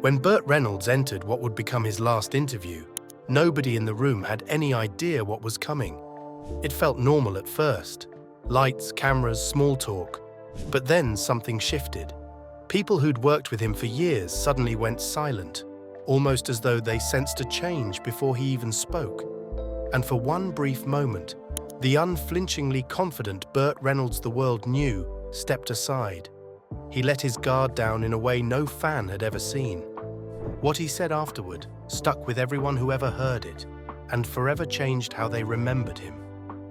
When Burt Reynolds entered what would become his last interview, nobody in the room had any idea what was coming. It felt normal at first. Lights, cameras, small talk. But then something shifted. People who'd worked with him for years suddenly went silent, almost as though they sensed a change before he even spoke. And for one brief moment, the unflinchingly confident Burt Reynolds the world knew stepped aside. He let his guard down in a way no fan had ever seen. What he said afterward stuck with everyone who ever heard it, and forever changed how they remembered him.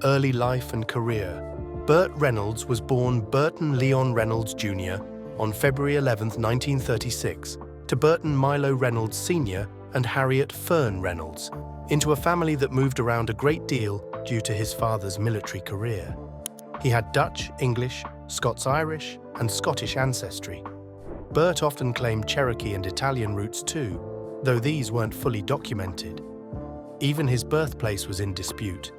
Early life and career. Burt Reynolds was born Burton Leon Reynolds Jr. on February 11, 1936, to Burton Milo Reynolds Sr. and Harriet Fern Reynolds, into a family that moved around a great deal due to his father's military career. He had Dutch, English, Scots-Irish, and Scottish ancestry. Burt often claimed Cherokee and Italian roots too, though these weren't fully documented. Even his birthplace was in dispute.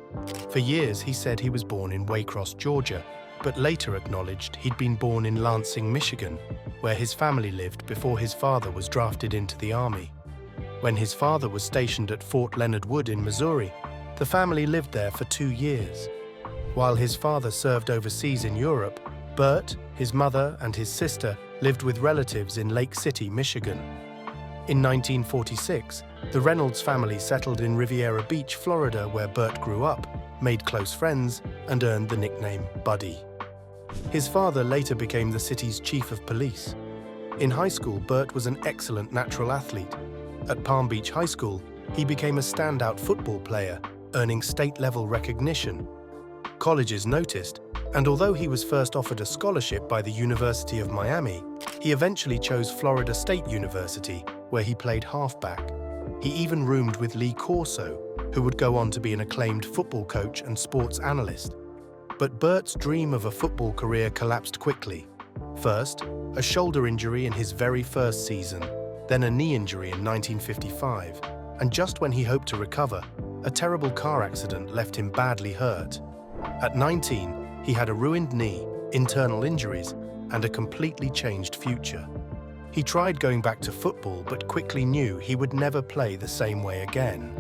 For years he said he was born in Waycross, Georgia, but later acknowledged he'd been born in Lansing, Michigan, where his family lived before his father was drafted into the Army. When his father was stationed at Fort Leonard Wood in Missouri, the family lived there for 2 years. While his father served overseas in Europe, Burt, his mother, and his sister lived with relatives in Lake City, Michigan. In 1946, the Reynolds family settled in Riviera Beach, Florida, where Burt grew up, made close friends, and earned the nickname Buddy. His father later became the city's chief of police. In high school, Burt was an excellent natural athlete. At Palm Beach High School, he became a standout football player, earning state-level recognition. Colleges noticed, and although he was first offered a scholarship by the University of Miami, he eventually chose Florida State University, where he played halfback. He even roomed with Lee Corso, who would go on to be an acclaimed football coach and sports analyst. But Burt's dream of a football career collapsed quickly. First, a shoulder injury in his very first season, then a knee injury in 1955, and just when he hoped to recover, a terrible car accident left him badly hurt. At 19, he had a ruined knee, internal injuries, and a completely changed future. He tried going back to football, but quickly knew he would never play the same way again.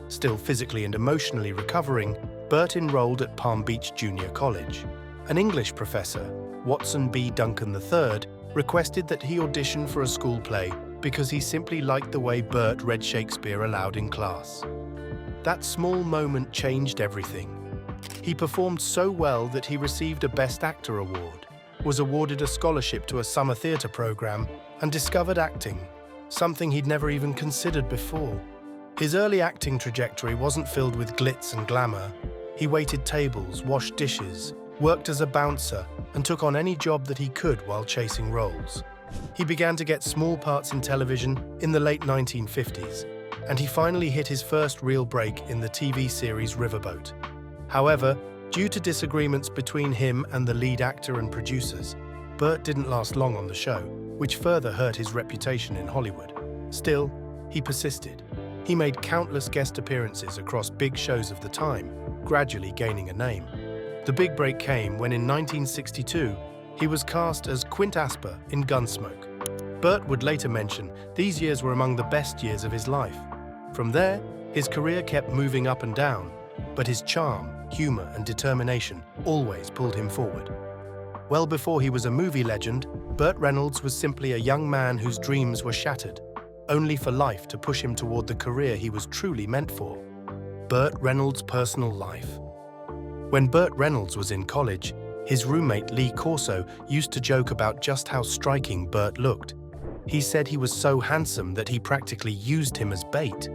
Still physically and emotionally recovering, Burt enrolled at Palm Beach Junior College. An English professor, Watson B. Duncan III, requested that he audition for a school play because he simply liked the way Burt read Shakespeare aloud in class. That small moment changed everything. He performed so well that he received a Best Actor award, was awarded a scholarship to a summer theatre program, and discovered acting, something he'd never even considered before. His early acting trajectory wasn't filled with glitz and glamour. He waited tables, washed dishes, worked as a bouncer, and took on any job that he could while chasing roles. He began to get small parts in television in the late 1950s, and he finally hit his first real break in the TV series Riverboat. However, due to disagreements between him and the lead actor and producers, Burt didn't last long on the show, which further hurt his reputation in Hollywood. Still, he persisted. He made countless guest appearances across big shows of the time, gradually gaining a name. The big break came when in 1962, he was cast as Quint Asper in Gunsmoke. Burt would later mention these years were among the best years of his life. From there, his career kept moving up and down, but his charm, humor, and determination always pulled him forward. Well before he was a movie legend, Burt Reynolds was simply a young man whose dreams were shattered, only for life to push him toward the career he was truly meant for. Burt Reynolds' personal life. When Burt Reynolds was in college, his roommate Lee Corso used to joke about just how striking Burt looked. He said he was so handsome that he practically used him as bait.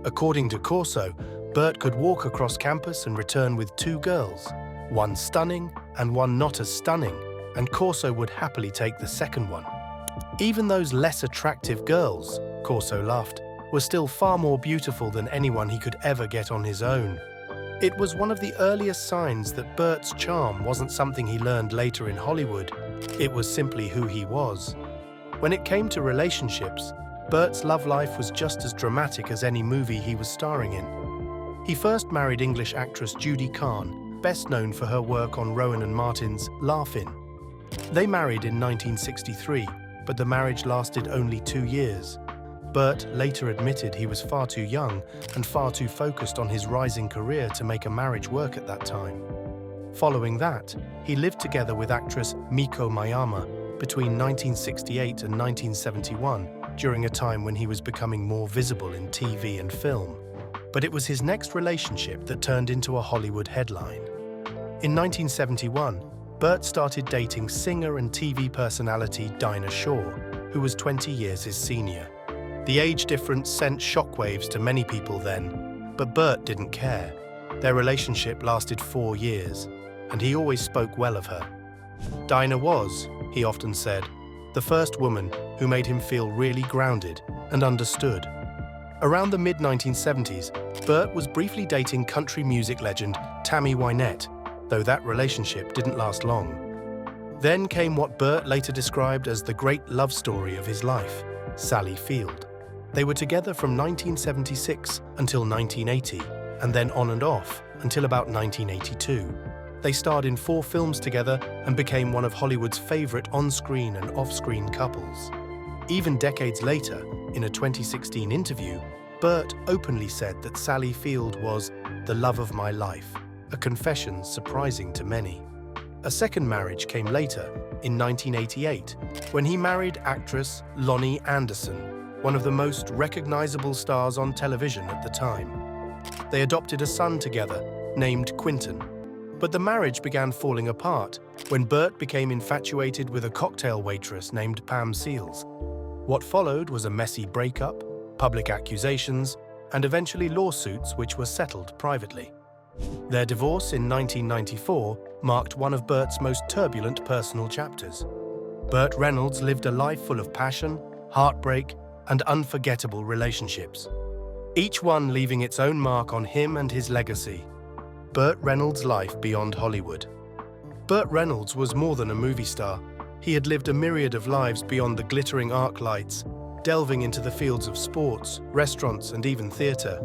According to Corso, Burt could walk across campus and return with 2 girls, one stunning and one not as stunning, and Corso would happily take the second one. Even those less attractive girls, Corso laughed, were still far more beautiful than anyone he could ever get on his own. It was one of the earliest signs that Burt's charm wasn't something he learned later in Hollywood. It was simply who he was. When it came to relationships, Burt's love life was just as dramatic as any movie he was starring in. He first married English actress Judy Kahn, best known for her work on Rowan and Martin's Laugh-In. They married in 1963, but the marriage lasted only 2 years. Burt later admitted he was far too young and far too focused on his rising career to make a marriage work at that time. Following that, he lived together with actress Miko Miyama between 1968 and 1971, during a time when he was becoming more visible in TV and film. But it was his next relationship that turned into a Hollywood headline. In 1971, Burt started dating singer and TV personality Dinah Shore, who was 20 years his senior. The age difference sent shockwaves to many people then, but Burt didn't care. Their relationship lasted 4 years, and he always spoke well of her. Dinah was, he often said, the first woman who made him feel really grounded and understood. Around the mid-1970s, Burt was briefly dating country music legend Tammy Wynette, though that relationship didn't last long. Then came what Burt later described as the great love story of his life, Sally Field. They were together from 1976 until 1980, and then on and off until about 1982. They starred in 4 films together and became one of Hollywood's favorite on-screen and off-screen couples. Even decades later, in a 2016 interview, Burt openly said that Sally Field was the love of my life, a confession surprising to many. A second marriage came later, in 1988, when he married actress Lonnie Anderson, one of the most recognizable stars on television at the time. They adopted a son together, named Quinton. But the marriage began falling apart when Burt became infatuated with a cocktail waitress named Pam Seals. What followed was a messy breakup, public accusations, and eventually lawsuits which were settled privately. Their divorce in 1994 marked one of Burt's most turbulent personal chapters. Burt Reynolds lived a life full of passion, heartbreak, and unforgettable relationships, each one leaving its own mark on him and his legacy. Burt Reynolds' life beyond Hollywood. Burt Reynolds was more than a movie star. He had lived a myriad of lives beyond the glittering arc lights, delving into the fields of sports, restaurants, and even theater.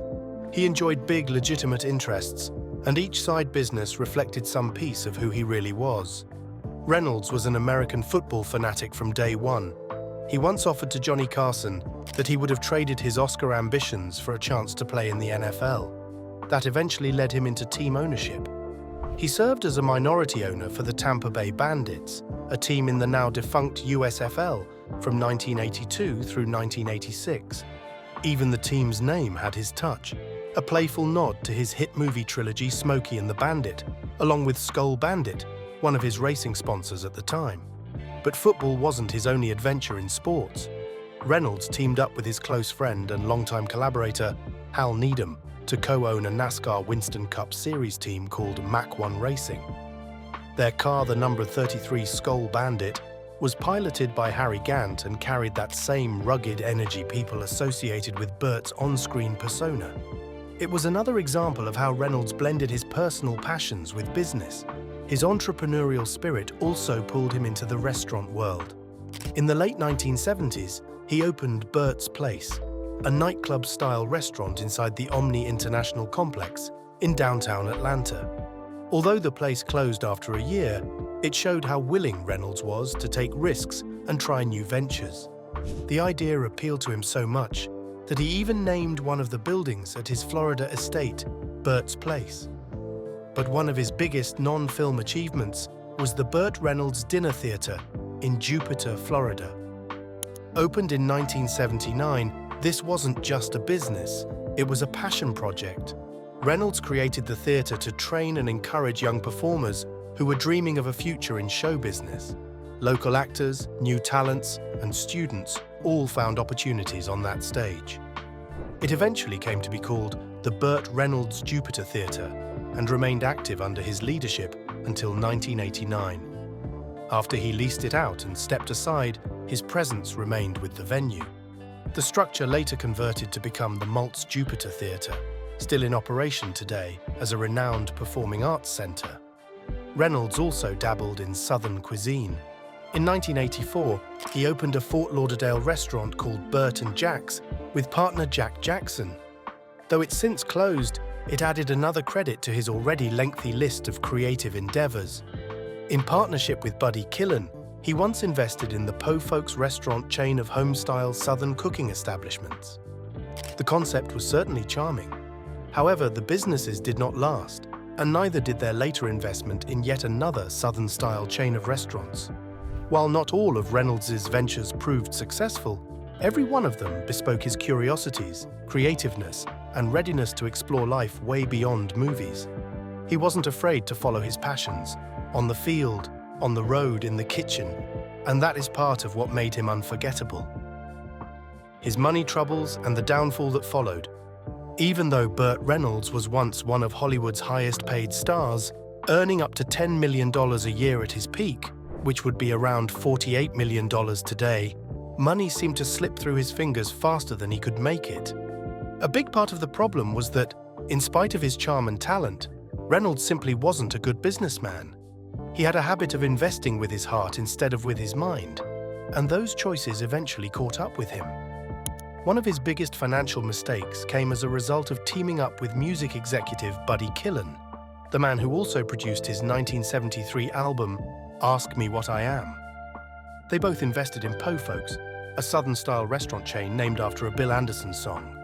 He enjoyed big, legitimate interests, and each side business reflected some piece of who he really was. Reynolds was an American football fanatic from day one. He once offered to Johnny Carson that he would have traded his Oscar ambitions for a chance to play in the NFL. That eventually led him into team ownership. He served as a minority owner for the Tampa Bay Bandits, a team in the now defunct USFL from 1982 through 1986. Even the team's name had his touch, a playful nod to his hit movie trilogy Smokey and the Bandit, along with Skull Bandit, one of his racing sponsors at the time. But football wasn't his only adventure in sports. Reynolds teamed up with his close friend and longtime collaborator, Hal Needham, to co-own a NASCAR Winston Cup Series team called Mach 1 Racing. Their car, the number 33 Skull Bandit, was piloted by Harry Gant and carried that same rugged energy people associated with Burt's on-screen persona. It was another example of how Reynolds blended his personal passions with business. His entrepreneurial spirit also pulled him into the restaurant world. In the late 1970s, he opened Burt's Place, a nightclub-style restaurant inside the Omni International Complex in downtown Atlanta. Although the place closed after a year, it showed how willing Reynolds was to take risks and try new ventures. The idea appealed to him so much that he even named one of the buildings at his Florida estate Burt's Place. But one of his biggest non-film achievements was the Burt Reynolds Dinner Theater in Jupiter, Florida. Opened in 1979, this wasn't just a business, it was a passion project. Reynolds created the theater to train and encourage young performers who were dreaming of a future in show business. Local actors, new talents, and students all found opportunities on that stage. It eventually came to be called the Burt Reynolds Jupiter Theater and remained active under his leadership until 1989. After he leased it out and stepped aside, his presence remained with the venue. The structure later converted to become the Maltz Jupiter Theater, still in operation today as a renowned performing arts center. Reynolds also dabbled in Southern cuisine. In 1984, he opened a Fort Lauderdale restaurant called Burt and Jack's with partner Jack Jackson. Though it's since closed, it added another credit to his already lengthy list of creative endeavors. In partnership with Buddy Killen, He once invested in the Po Folks restaurant chain of home-style Southern cooking establishments. The concept was certainly charming. However, the businesses did not last, and neither did their later investment in yet another Southern-style chain of restaurants. While not all of Reynolds's ventures proved successful, every one of them bespoke his curiosities, creativeness, and readiness to explore life way beyond movies. He wasn't afraid to follow his passions, on the field, on the road, in the kitchen, and that is part of what made him unforgettable. His money troubles and the downfall that followed. Even though Burt Reynolds was once one of Hollywood's highest-paid stars, earning up to $10 million a year at his peak, which would be around $48 million today, money seemed to slip through his fingers faster than he could make it. A big part of the problem was that, in spite of his charm and talent, Reynolds simply wasn't a good businessman. He had a habit of investing with his heart instead of with his mind, and those choices eventually caught up with him. One of his biggest financial mistakes came as a result of teaming up with music executive Buddy Killen, the man who also produced his 1973 album, Ask Me What I Am. They both invested in Po Folks, a Southern-style restaurant chain named after a Bill Anderson song.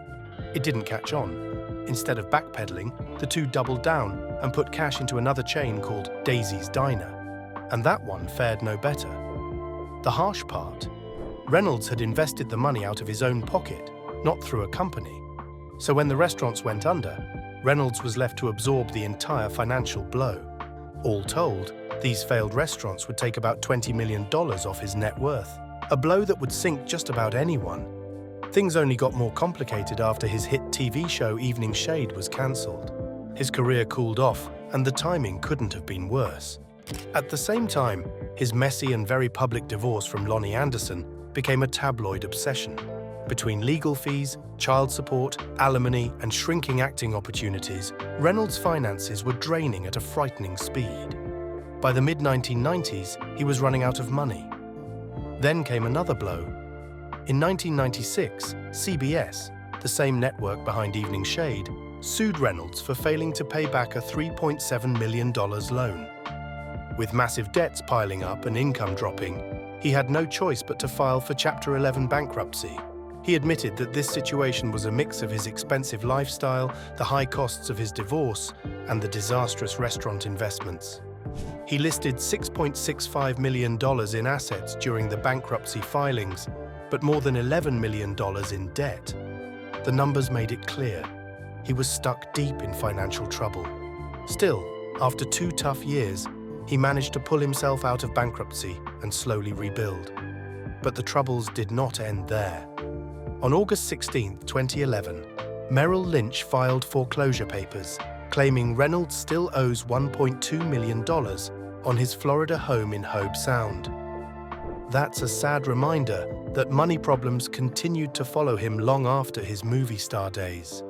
It didn't catch on. Instead of backpedaling, the two doubled down and put cash into another chain called Daisy's Diner, and that one fared no better. The harsh part: Reynolds had invested the money out of his own pocket, not through a company. So when the restaurants went under, Reynolds was left to absorb the entire financial blow. All told, these failed restaurants would take about $20 million off his net worth, a blow that would sink just about anyone. Things only got more complicated after his hit TV show Evening Shade was cancelled. His career cooled off, and the timing couldn't have been worse. At the same time, his messy and very public divorce from Lonnie Anderson became a tabloid obsession. Between legal fees, child support, alimony, and shrinking acting opportunities, Reynolds' finances were draining at a frightening speed. By the mid-1990s, he was running out of money. Then came another blow. In 1996, CBS, the same network behind Evening Shade, sued Reynolds for failing to pay back a $3.7 million loan. With massive debts piling up and income dropping, he had no choice but to file for Chapter 11 bankruptcy. He admitted that this situation was a mix of his expensive lifestyle, the high costs of his divorce, and the disastrous restaurant investments. He listed $6.65 million in assets during the bankruptcy filings, but more than $11 million in debt. The numbers made it clear. He was stuck deep in financial trouble. Still, after 2 tough years, he managed to pull himself out of bankruptcy and slowly rebuild. But the troubles did not end there. On August 16, 2011, Merrill Lynch filed foreclosure papers, claiming Reynolds still owes $1.2 million on his Florida home in Hobe Sound. That's a sad reminder that money problems continued to follow him long after his movie star days.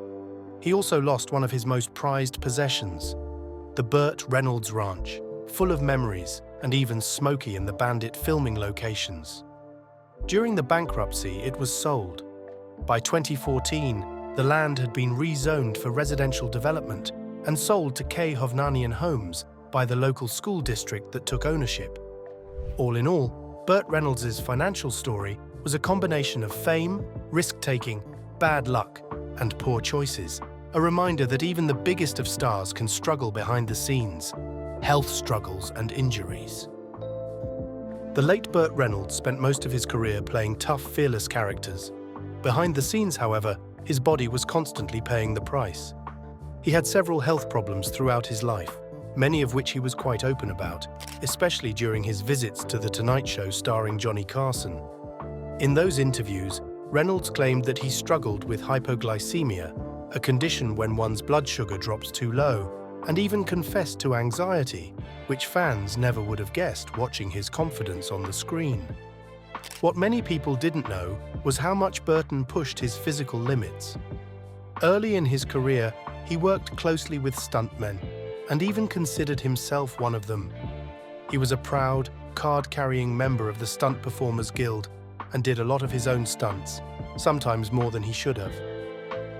He also lost one of his most prized possessions, the Burt Reynolds Ranch, full of memories and even smoky in the bandit filming locations. During the bankruptcy, it was sold. By 2014, the land had been rezoned for residential development and sold to K. Hovnanian Homes by the local school district that took ownership. All in all, Burt Reynolds' financial story was a combination of fame, risk-taking, bad luck, and poor choices, a reminder that even the biggest of stars can struggle behind the scenes, health struggles and injuries. The late Burt Reynolds spent most of his career playing tough, fearless characters. Behind the scenes, however, his body was constantly paying the price. He had several health problems throughout his life, many of which he was quite open about, especially during his visits to The Tonight Show starring Johnny Carson. In those interviews, Reynolds claimed that he struggled with hypoglycemia, a condition when one's blood sugar drops too low, and even confessed to anxiety, which fans never would have guessed watching his confidence on the screen. What many people didn't know was how much Burton pushed his physical limits. Early in his career, he worked closely with stuntmen, and even considered himself one of them. He was a proud, card-carrying member of the Stunt Performers Guild and did a lot of his own stunts, sometimes more than he should have.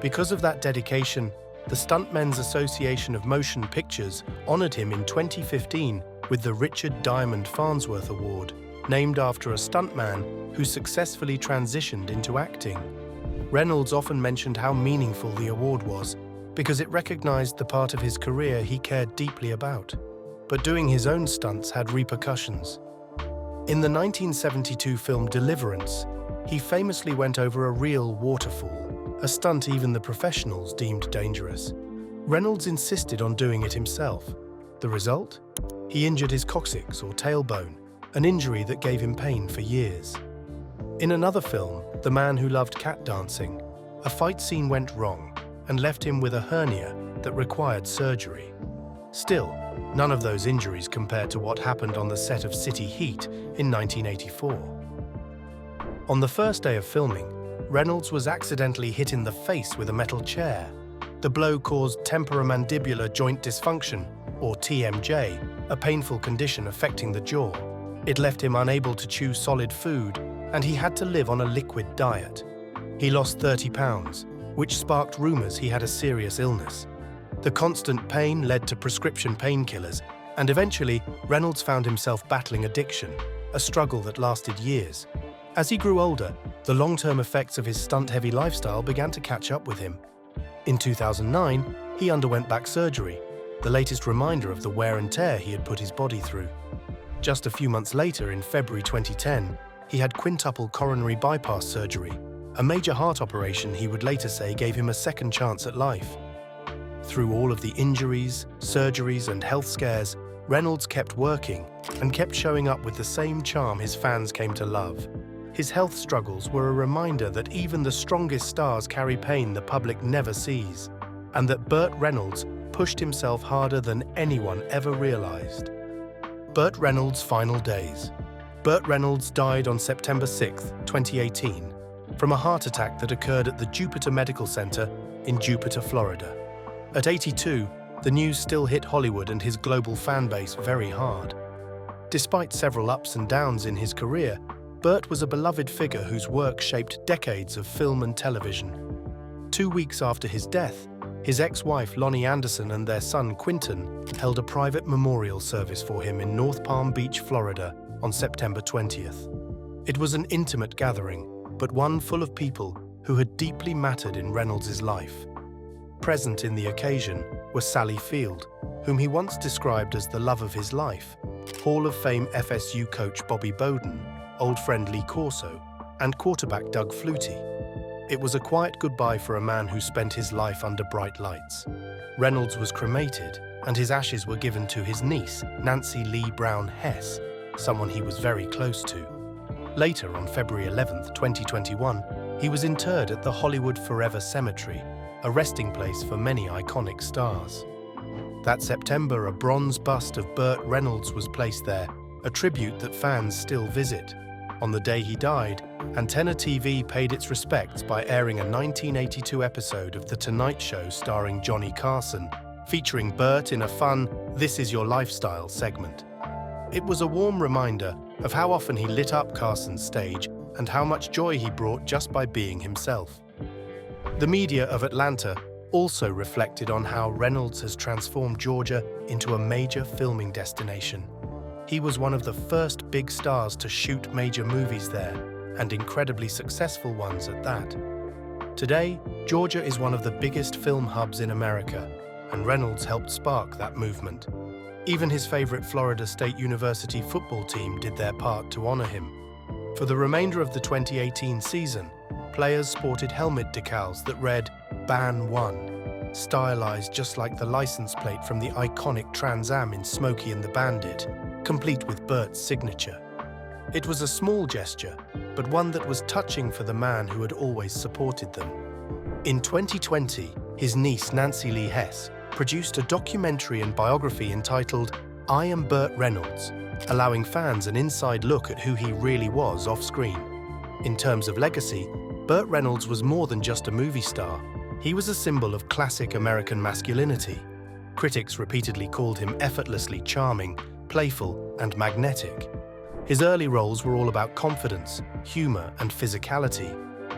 Because of that dedication, the Stuntmen's Association of Motion Pictures honored him in 2015 with the Richard Diamond Farnsworth Award. named after a stuntman who successfully transitioned into acting. Reynolds often mentioned how meaningful the award was because it recognized the part of his career he cared deeply about. But doing his own stunts had repercussions. In the 1972 film Deliverance, he famously went over a real waterfall, a stunt even the professionals deemed dangerous. Reynolds insisted on doing it himself. The result? He injured his coccyx or tailbone, an injury that gave him pain for years. In another film, The Man Who Loved Cat Dancing, a fight scene went wrong and left him with a hernia that required surgery. Still, none of those injuries compared to what happened on the set of City Heat in 1984. On the first day of filming, Reynolds was accidentally hit in the face with a metal chair. The blow caused temporomandibular joint dysfunction, or TMJ, a painful condition affecting the jaw. It left him unable to chew solid food, and he had to live on a liquid diet. He lost 30 pounds, which sparked rumors he had a serious illness. The constant pain led to prescription painkillers, and eventually Reynolds found himself battling addiction, a struggle that lasted years. As he grew older, the long-term effects of his stunt-heavy lifestyle began to catch up with him. In 2009, he underwent back surgery, the latest reminder of the wear and tear he had put his body through. Just a few months later, in February 2010, he had quintuple coronary bypass surgery, a major heart operation he would later say gave him a second chance at life. Through all of the injuries, surgeries, and health scares, Reynolds kept working and kept showing up with the same charm his fans came to love. His health struggles were a reminder that even the strongest stars carry pain the public never sees, and that Burt Reynolds pushed himself harder than anyone ever realized. Burt Reynolds' final days. Burt Reynolds died on September 6, 2018, from a heart attack that occurred at the Jupiter Medical Center in Jupiter, Florida. At 82, the news still hit Hollywood and his global fan base very hard. Despite several ups and downs in his career, Burt was a beloved figure whose work shaped decades of film and television. 2 weeks after his death, his ex-wife Lonnie Anderson and their son Quinton held a private memorial service for him in North Palm Beach, Florida, on September 20th. It was an intimate gathering, but one full of people who had deeply mattered in Reynolds' life. Present in the occasion was Sally Field, whom he once described as the love of his life, Hall of Fame FSU coach Bobby Bowden, old friend Lee Corso, and quarterback Doug Flutie. It was a quiet goodbye for a man who spent his life under bright lights. Reynolds was cremated, and his ashes were given to his niece, Nancy Lee Brown Hess, someone he was very close to. Later, on February 11, 2021, he was interred at the Hollywood Forever Cemetery, a resting place for many iconic stars. That September, a bronze bust of Burt Reynolds was placed there, a tribute that fans still visit. On the day he died, Antenna TV paid its respects by airing a 1982 episode of The Tonight Show starring Johnny Carson, featuring Burt in a fun "This Is Your Lifestyle" segment. It was a warm reminder of how often he lit up Carson's stage and how much joy he brought just by being himself. The media of Atlanta also reflected on how Reynolds has transformed Georgia into a major filming destination. He was one of the first big stars to shoot major movies there, and incredibly successful ones at that. Today, Georgia is one of the biggest film hubs in America, and Reynolds helped spark that movement. Even his favorite Florida State University football team did their part to honor him. For the remainder of the 2018 season, players sported helmet decals that read "Ban 1", stylized just like the license plate from the iconic Trans Am in Smokey and the Bandit, complete with Burt's signature. It was a small gesture, but one that was touching for the man who had always supported them. In 2020, his niece Nancy Lee Hess produced a documentary and biography entitled "I Am Burt Reynolds", allowing fans an inside look at who he really was off-screen. In terms of legacy, Burt Reynolds was more than just a movie star. He was a symbol of classic American masculinity. Critics repeatedly called him effortlessly charming, playful, and magnetic. His early roles were all about confidence, humor, and physicality,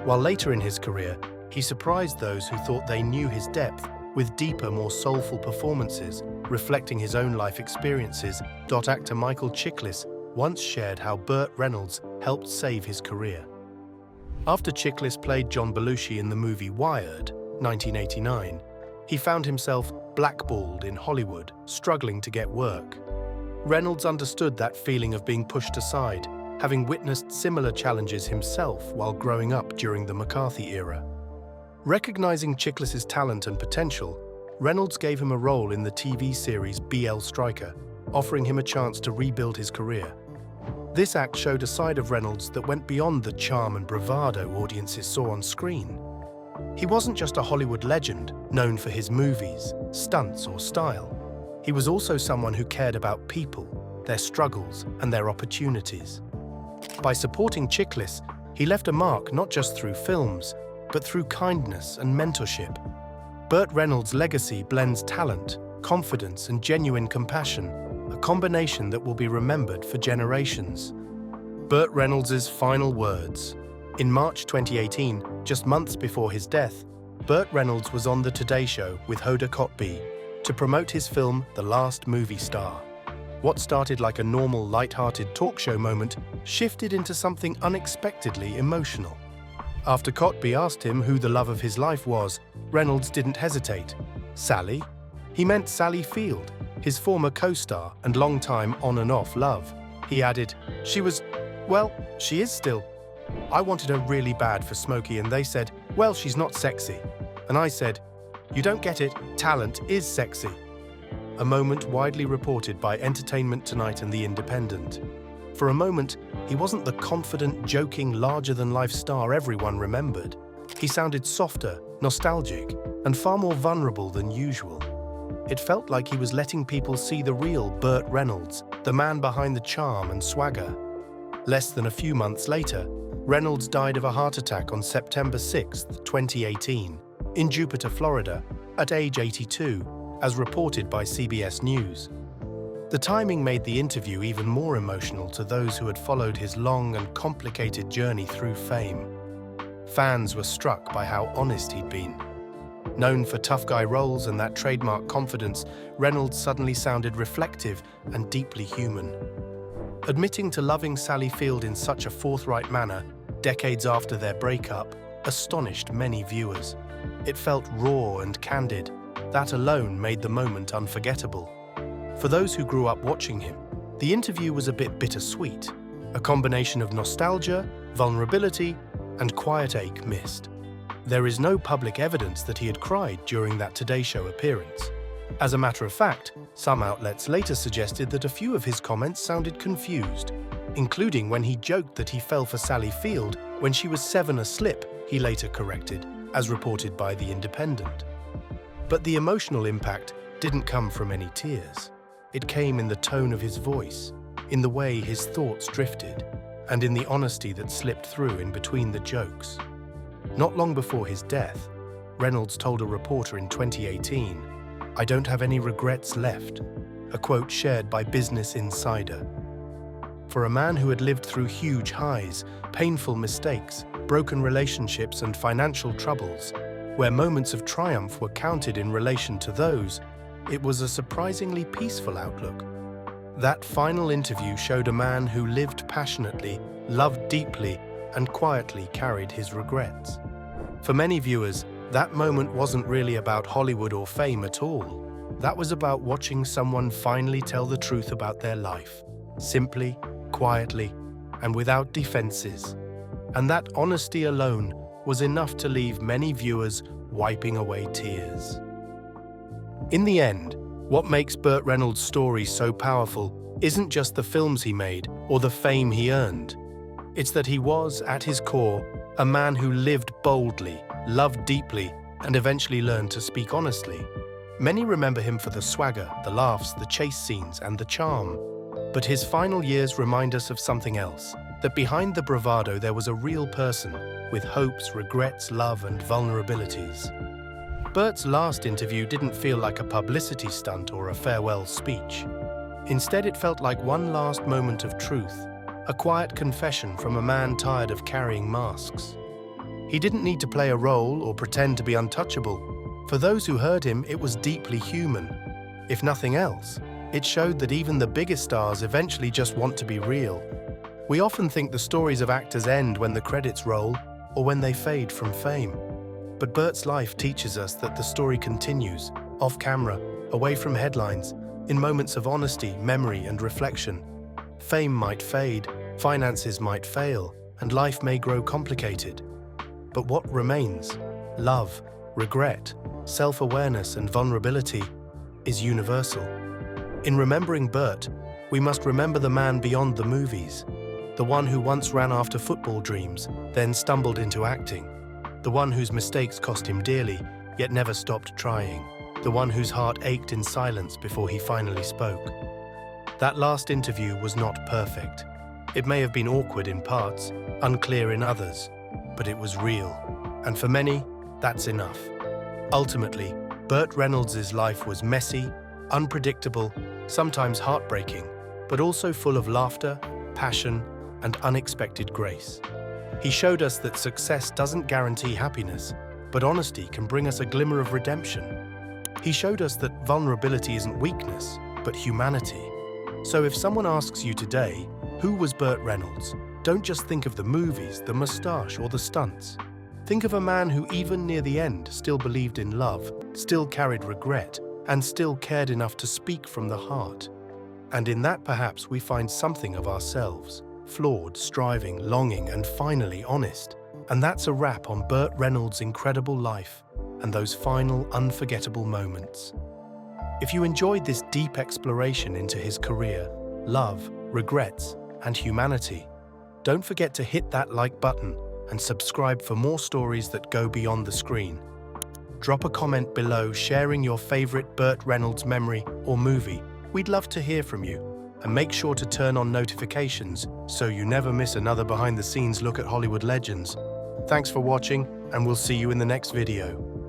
while later in his career, he surprised those who thought they knew his depth with deeper, more soulful performances, reflecting his own life experiences. Actor Michael Chiklis once shared how Burt Reynolds helped save his career. After Chiklis played John Belushi in the movie Wired, 1989, he found himself blackballed in Hollywood, struggling to get work. Reynolds understood that feeling of being pushed aside, having witnessed similar challenges himself while growing up during the McCarthy era. Recognizing Chiklis's talent and potential, Reynolds gave him a role in the TV series BL Striker, offering him a chance to rebuild his career. This act showed a side of Reynolds that went beyond the charm and bravado audiences saw on screen. He wasn't just a Hollywood legend, known for his movies, stunts, or style. He was also someone who cared about people, their struggles, and their opportunities. By supporting Chiklis, he left a mark not just through films, but through kindness and mentorship. Burt Reynolds' legacy blends talent, confidence, and genuine compassion, a combination that will be remembered for generations. Burt Reynolds' final words. In March 2018, just months before his death, Burt Reynolds was on The Today Show with Hoda Kotb to promote his film The Last Movie Star. What started like a normal, light-hearted talk show moment shifted into something unexpectedly emotional. After Kotb asked him who the love of his life was, Reynolds didn't hesitate. Sally? He meant Sally Field, his former co-star and longtime on-and-off love. He added, she is still. I wanted her really bad for Smokey and they said, well, she's not sexy. And I said, you don't get it, talent is sexy. A moment widely reported by Entertainment Tonight and The Independent. For a moment, he wasn't the confident, joking, larger-than-life star everyone remembered. He sounded softer, nostalgic, and far more vulnerable than usual. It felt like he was letting people see the real Burt Reynolds, the man behind the charm and swagger. Less than a few months later, Reynolds died of a heart attack on September 6, 2018, in Jupiter, Florida, at age 82, as reported by CBS News. The timing made the interview even more emotional to those who had followed his long and complicated journey through fame. Fans were struck by how honest he'd been. Known for tough guy roles and that trademark confidence, Reynolds suddenly sounded reflective and deeply human. Admitting to loving Sally Field in such a forthright manner, decades after their breakup, astonished many viewers. It felt raw and candid. That alone made the moment unforgettable. For those who grew up watching him, the interview was a bit bittersweet, a combination of nostalgia, vulnerability, and quiet ache missed. There is no public evidence that he had cried during that Today Show appearance. As a matter of fact, some outlets later suggested that a few of his comments sounded confused, including when he joked that he fell for Sally Field when she was 7 aslip, he later corrected, as reported by The Independent. But the emotional impact didn't come from any tears. It came in the tone of his voice, in the way his thoughts drifted, and in the honesty that slipped through in between the jokes. Not long before his death, Reynolds told a reporter in 2018, "I don't have any regrets left," a quote shared by Business Insider. For a man who had lived through huge highs, painful mistakes, broken relationships and financial troubles, where moments of triumph were counted in relation to those, it was a surprisingly peaceful outlook. That final interview showed a man who lived passionately, loved deeply, and quietly carried his regrets. For many viewers, that moment wasn't really about Hollywood or fame at all. That was about watching someone finally tell the truth about their life, simply, quietly, and without defenses. And that honesty alone was enough to leave many viewers wiping away tears. In the end, what makes Burt Reynolds' story so powerful isn't just the films he made or the fame he earned. It's that he was, at his core, a man who lived boldly, loved deeply, and eventually learned to speak honestly. Many remember him for the swagger, the laughs, the chase scenes, and the charm. But his final years remind us of something else, that behind the bravado there was a real person, with hopes, regrets, love, and vulnerabilities. Burt's last interview didn't feel like a publicity stunt or a farewell speech. Instead, it felt like one last moment of truth, a quiet confession from a man tired of carrying masks. He didn't need to play a role or pretend to be untouchable. For those who heard him, it was deeply human. If nothing else, It showed that even the biggest stars eventually just want to be real. We often think the stories of actors end when the credits roll or when they fade from fame. But Burt's life teaches us that the story continues, off camera, away from headlines, in moments of honesty, memory, and reflection. Fame might fade, finances might fail, and life may grow complicated. But what remains, love, regret, self-awareness, and vulnerability, is universal. In remembering Burt, we must remember the man beyond the movies, the one who once ran after football dreams, then stumbled into acting, the one whose mistakes cost him dearly, yet never stopped trying, the one whose heart ached in silence before he finally spoke. That last interview was not perfect. It may have been awkward in parts, unclear in others, but it was real. And for many, that's enough. Ultimately, Burt Reynolds' life was messy, unpredictable, sometimes heartbreaking, but also full of laughter, passion, and unexpected grace. He showed us that success doesn't guarantee happiness, but honesty can bring us a glimmer of redemption. He showed us that vulnerability isn't weakness, but humanity. So if someone asks you today, who was Burt Reynolds? Don't just think of the movies, the mustache, or the stunts. Think of a man who, even near the end, still believed in love, still carried regret, and still cared enough to speak from the heart. And in that, perhaps, we find something of ourselves, flawed, striving, longing, and finally honest. And that's a wrap on Burt Reynolds' incredible life and those final, unforgettable moments. If you enjoyed this deep exploration into his career, love, regrets, and humanity, don't forget to hit that like button and subscribe for more stories that go beyond the screen. Drop a comment below sharing your favorite Burt Reynolds memory or movie. We'd love to hear from you. And make sure to turn on notifications so you never miss another behind-the-scenes look at Hollywood legends. Thanks for watching, and we'll see you in the next video.